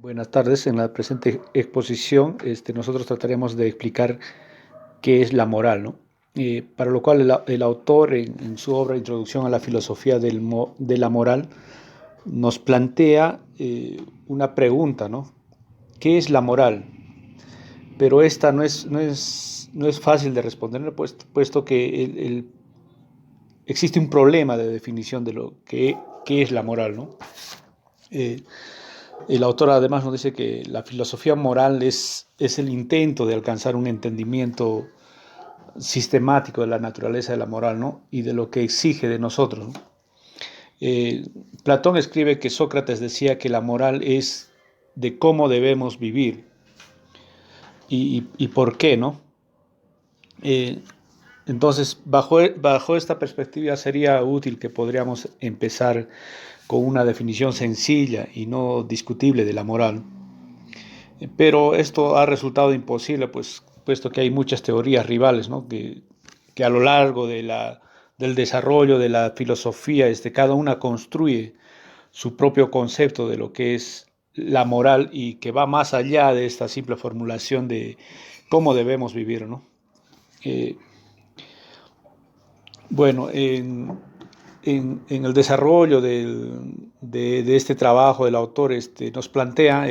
Buenas tardes. En la presente exposición, nosotros trataremos de explicar qué es la moral, ¿no? Para lo cual el autor, en su obra Introducción a la filosofía de la moral, nos plantea una pregunta, ¿no? ¿Qué es la moral? Pero esta no es fácil de responder, puesto que existe un problema de definición de lo que es la moral, ¿no? Eh, El autor además nos dice que la filosofía moral es el intento de alcanzar un entendimiento sistemático de la naturaleza de la moral, ¿no? Y de lo que exige de nosotros, ¿no? Platón escribe que Sócrates decía que la moral es de cómo debemos vivir y por qué, ¿no? Eh, entonces, bajo esta perspectiva sería útil que podríamos empezar con una definición sencilla y no discutible de la moral. Pero esto ha resultado imposible, pues, puesto que hay muchas teorías rivales, ¿no? que a lo largo del desarrollo de la filosofía, cada una construye su propio concepto de lo que es la moral y que va más allá de esta simple formulación de cómo debemos vivir, ¿no? Eh, bueno, en el desarrollo de este trabajo del autor nos plantea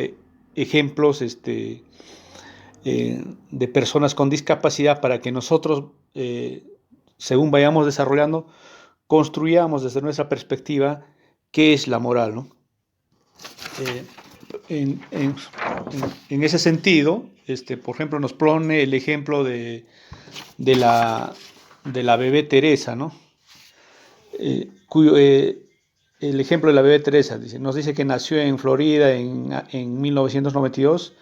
ejemplos de personas con discapacidad para que nosotros, según vayamos desarrollando, construyamos desde nuestra perspectiva qué es la moral, ¿no? Eh, en, en, en, ese sentido, por ejemplo, nos pone el ejemplo de, la, de la bebé Teresa, ¿no? Cuyo, el ejemplo de la bebé Teresa nos dice que nació en Florida en 1992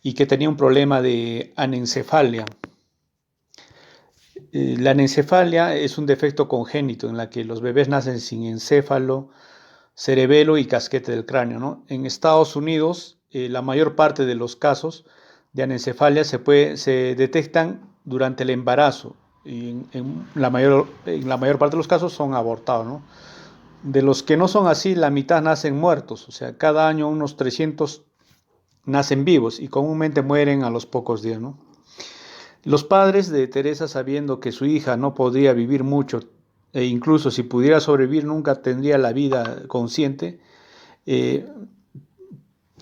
y que tenía un problema de anencefalia. La anencefalia es un defecto congénito en la que los bebés nacen sin encéfalo, cerebelo y casquete del cráneo, ¿no? En Estados Unidos, la mayor parte de los casos de anencefalia se detectan durante el embarazo y en la mayor parte de los casos son abortados, ¿no? De los que no son así, la mitad nacen muertos, o sea, cada año unos 300 nacen vivos y comúnmente mueren a los pocos días, ¿no? Los padres de Teresa, sabiendo que su hija no podría vivir mucho e incluso si pudiera sobrevivir nunca tendría la vida consciente, eh,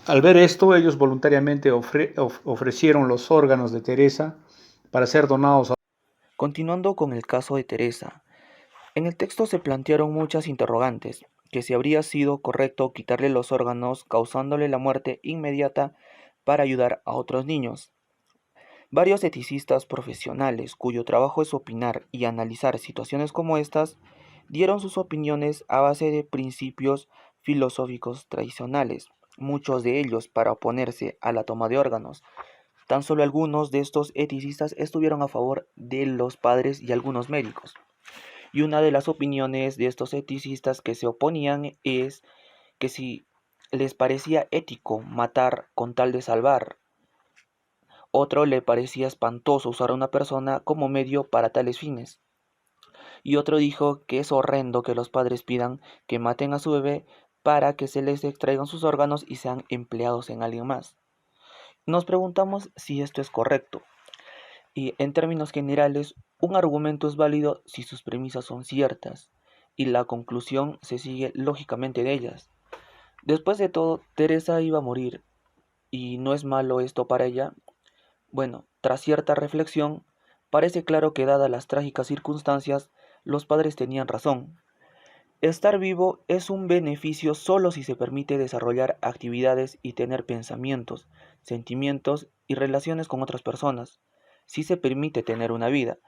al ver esto ellos voluntariamente ofrecieron los órganos de Teresa para ser donados a... Continuando con el caso de Teresa, en el texto se plantearon muchas interrogantes, que si habría sido correcto quitarle los órganos causándole la muerte inmediata para ayudar a otros niños. Varios eticistas profesionales, cuyo trabajo es opinar y analizar situaciones como estas, dieron sus opiniones a base de principios filosóficos tradicionales, muchos de ellos para oponerse a la toma de órganos. Tan solo algunos de estos eticistas estuvieron a favor de los padres y algunos médicos. Y una de las opiniones de estos eticistas que se oponían es que si les parecía ético matar con tal de salvar, otro le parecía espantoso usar a una persona como medio para tales fines. Y otro dijo que es horrendo que los padres pidan que maten a su bebé para que se les extraigan sus órganos y sean empleados en alguien más. Nos preguntamos si esto es correcto. Y en términos generales, un argumento es válido si sus premisas son ciertas y la conclusión se sigue lógicamente de ellas. Después de todo, Teresa iba a morir y no es malo esto para ella. Bueno, tras cierta reflexión, parece claro que dadas las trágicas circunstancias, los padres tenían razón. Estar vivo es un beneficio solo si se permite desarrollar actividades y tener pensamientos, sentimientos y relaciones con otras personas. Si se permite tener una vida.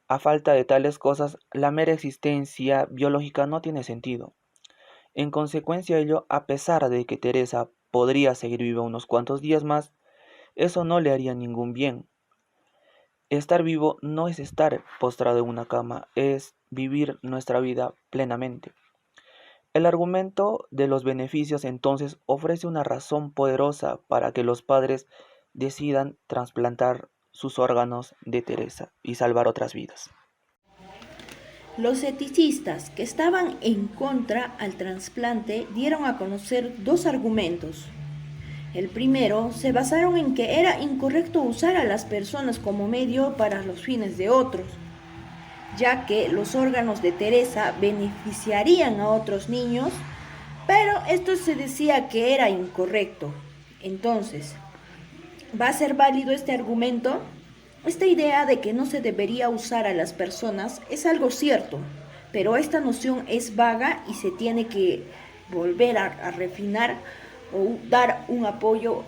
A falta de tales cosas, la mera existencia biológica no tiene sentido. En consecuencia de ello, a pesar de que Teresa podría seguir viva unos cuantos días más, eso no le haría ningún bien. Estar vivo no es estar postrado en una cama, es vivir nuestra vida plenamente. El argumento de los beneficios entonces ofrece una razón poderosa para que los padres decidan trasplantar sus órganos de Teresa y salvar otras vidas. Los eticistas que estaban en contra al trasplante dieron a conocer dos argumentos. El primero se basaron en que era incorrecto usar a las personas como medio para los fines de otros, ya que los órganos de Teresa beneficiarían a otros niños, pero esto se decía que era incorrecto. Entonces, ¿va a ser válido este argumento? Esta idea de que no se debería usar a las personas es algo cierto, pero esta noción es vaga y se tiene que volver a refinar o dar un apoyo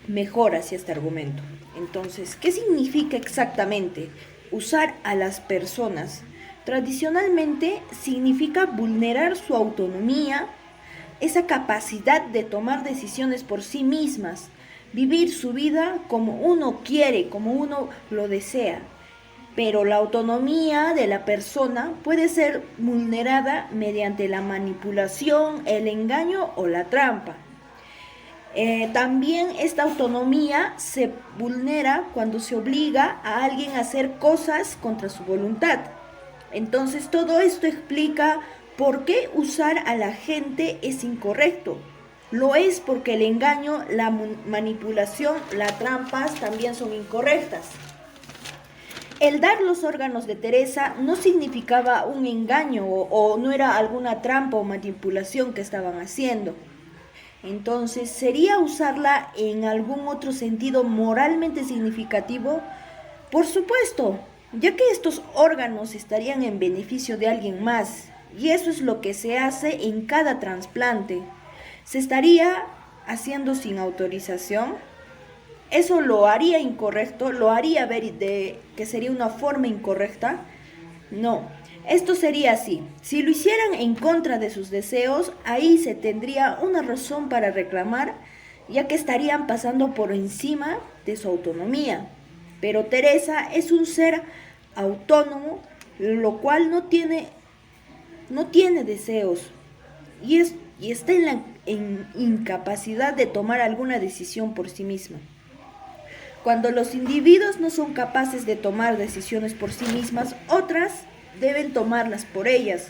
mejor hacia este argumento. Entonces, ¿qué significa exactamente usar a las personas? Tradicionalmente significa vulnerar su autonomía, esa capacidad de tomar decisiones por sí mismas, vivir su vida como uno quiere, como uno lo desea. Pero la autonomía de la persona puede ser vulnerada mediante la manipulación, el engaño o la trampa. También esta autonomía se vulnera cuando se obliga a alguien a hacer cosas contra su voluntad. Entonces todo esto explica por qué usar a la gente es incorrecto. Lo es porque el engaño, la manipulación, las trampas también son incorrectas. El dar los órganos de Teresa no significaba un engaño o no era alguna trampa o manipulación que estaban haciendo. Entonces, ¿sería usarla en algún otro sentido moralmente significativo? Por supuesto, ya que estos órganos estarían en beneficio de alguien más, y eso es lo que se hace en cada trasplante. ¿Se estaría haciendo sin autorización? ¿Eso lo haría incorrecto? ¿Lo haría ver de que sería una forma incorrecta? No. Esto sería así: si lo hicieran en contra de sus deseos, ahí se tendría una razón para reclamar, ya que estarían pasando por encima de su autonomía. Pero Teresa es un ser autónomo, lo cual no tiene deseos y está en incapacidad de tomar alguna decisión por sí misma. Cuando los individuos no son capaces de tomar decisiones por sí mismas, otras deben tomarlas por ellas.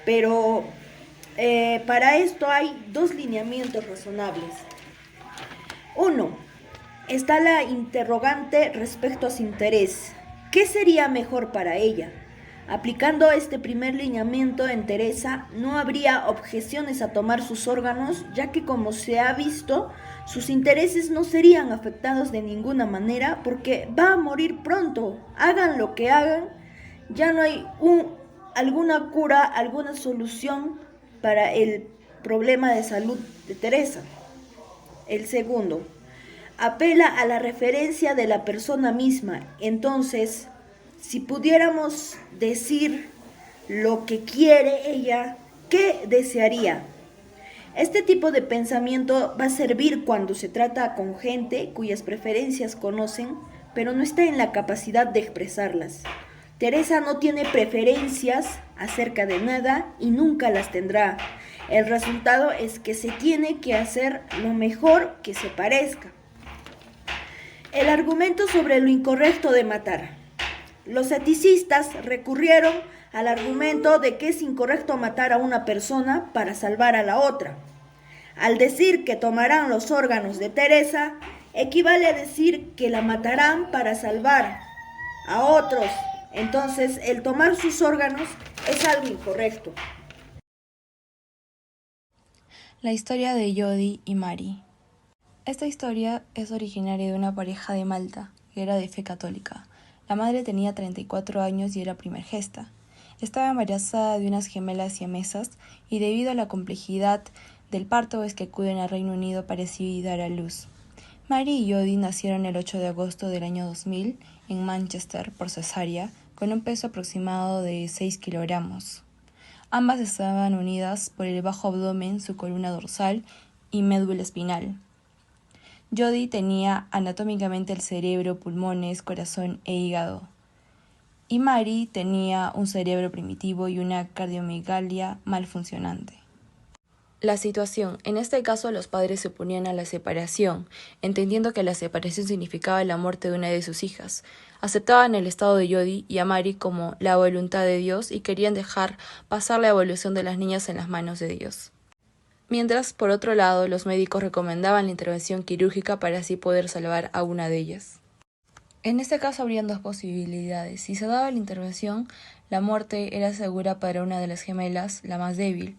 Pero para esto hay dos lineamientos razonables. Uno, está la interrogante respecto a su interés. ¿Qué sería mejor para ella? Aplicando este primer lineamiento en Teresa, no habría objeciones a tomar sus órganos, ya que, como se ha visto, sus intereses no serían afectados de ninguna manera porque va a morir pronto. Hagan lo que hagan, ya no hay alguna cura, alguna solución para el problema de salud de Teresa. El segundo, apela a la referencia de la persona misma. Entonces, si pudiéramos decir lo que quiere ella, ¿qué desearía? Este tipo de pensamiento va a servir cuando se trata con gente cuyas preferencias conocen, pero no está en la capacidad de expresarlas. Teresa no tiene preferencias acerca de nada y nunca las tendrá. El resultado es que se tiene que hacer lo mejor que se parezca. El argumento sobre lo incorrecto de matar. Los eticistas recurrieron al argumento de que es incorrecto matar a una persona para salvar a la otra. Al decir que tomarán los órganos de Teresa, equivale a decir que la matarán para salvar a otros. Entonces, el tomar sus órganos es algo incorrecto. La historia de Jody y Mary. Esta historia es originaria de una pareja de Malta, que era de fe católica. La madre tenía 34 años y era primergesta. Estaba embarazada de unas gemelas siamesas y debido a la complejidad del parto es que acuden al Reino Unido para así dar a luz. Mary y Jody nacieron el 8 de agosto del año 2000 en Manchester por cesárea, con un peso aproximado de 6 kilogramos. Ambas estaban unidas por el bajo abdomen, su columna dorsal y médula espinal. Jody tenía anatómicamente el cerebro, pulmones, corazón e hígado. Y Mary tenía un cerebro primitivo y una cardiomegalia mal funcionante. La situación. En este caso, los padres se oponían a la separación, entendiendo que la separación significaba la muerte de una de sus hijas. Aceptaban el estado de Jody y a Mary como la voluntad de Dios y querían dejar pasar la evolución de las niñas en las manos de Dios. mientras por otro lado los médicos recomendaban la intervención quirúrgica para así poder salvar a una de ellas. En este caso habrían dos posibilidades. Si se daba la intervención, la muerte era segura para una de las gemelas, la más débil.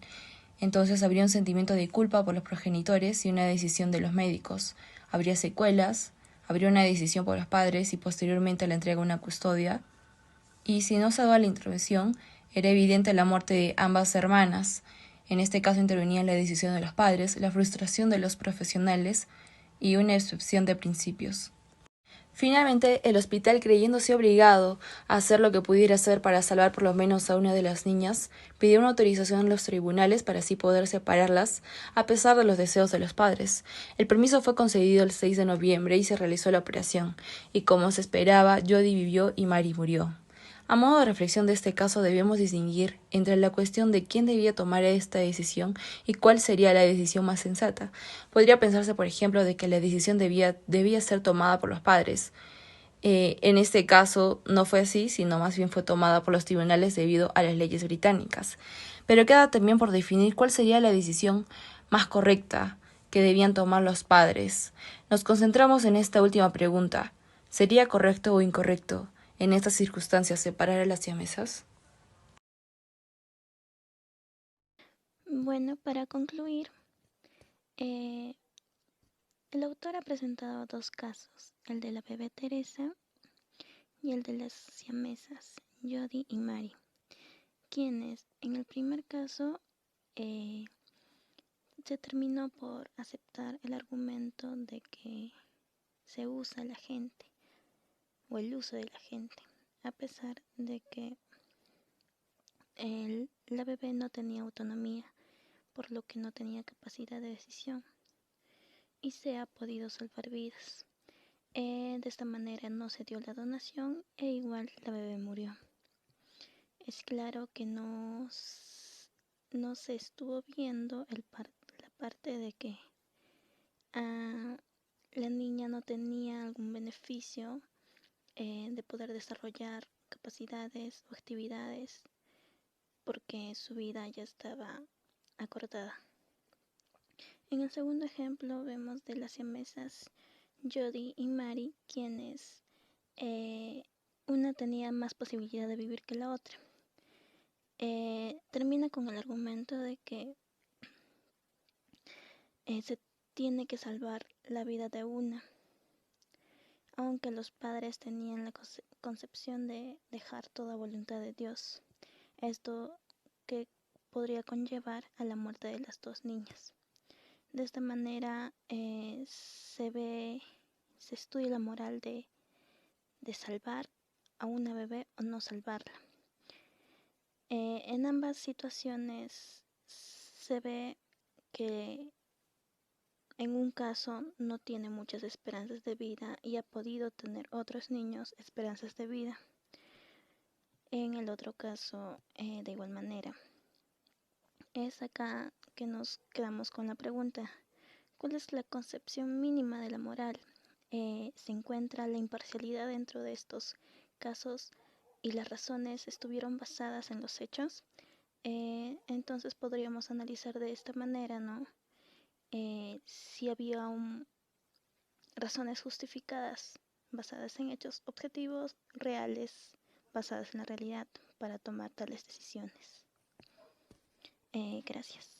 Entonces habría un sentimiento de culpa por los progenitores y una decisión de los médicos. Habría secuelas, habría una decisión por los padres y posteriormente la entrega a una custodia. Y si no se daba la intervención, era evidente la muerte de ambas hermanas. En este caso intervenía la decisión de los padres, la frustración de los profesionales y una excepción de principios. Finalmente, el hospital, creyéndose obligado a hacer lo que pudiera hacer para salvar por lo menos a una de las niñas, pidió una autorización a los tribunales para así poder separarlas, a pesar de los deseos de los padres. El permiso fue concedido el 6 de noviembre y se realizó la operación, y como se esperaba, Jody vivió y Mary murió. A modo de reflexión de este caso debemos distinguir entre la cuestión de quién debía tomar esta decisión y cuál sería la decisión más sensata. Podría pensarse, por ejemplo, de que la decisión debía ser tomada por los padres. En este caso no fue así, sino más bien fue tomada por los tribunales debido a las leyes británicas. Pero queda también por definir cuál sería la decisión más correcta que debían tomar los padres. Nos concentramos en esta última pregunta. ¿Sería correcto o incorrecto en estas circunstancias separar a las siamesas? Bueno, para concluir, el autor ha presentado dos casos, el de la bebé Teresa y el de las siamesas, Jody y Mary, quienes en el primer caso se terminó por aceptar el argumento de que se usa la gente o el uso de la gente, a pesar de que la bebé no tenía autonomía, por lo que no tenía capacidad de decisión y se ha podido salvar vidas. De esta manera no se dio la donación e igual la bebé murió. Es claro que no se estuvo viendo la parte de que la niña no tenía algún beneficio de poder desarrollar capacidades o actividades porque su vida ya estaba acortada. En el segundo ejemplo vemos de las siamesas Jody y Mary, quienes una tenía más posibilidad de vivir que la otra. Termina con el argumento de que se tiene que salvar la vida de una, aunque los padres tenían la concepción de dejar toda voluntad de Dios. Esto que podría conllevar a la muerte de las dos niñas. De esta manera se estudia la moral de salvar a una bebé o no salvarla. En ambas situaciones se ve que en un caso no tiene muchas esperanzas de vida y ha podido tener otros niños esperanzas de vida. En el otro caso, de igual manera. Es acá que nos quedamos con la pregunta: ¿cuál es la concepción mínima de la moral? ¿Se encuentra la imparcialidad dentro de estos casos y las razones estuvieron basadas en los hechos? Entonces podríamos analizar de esta manera, ¿no? Si había razones justificadas basadas en hechos objetivos, reales, basadas en la realidad para tomar tales decisiones. Gracias.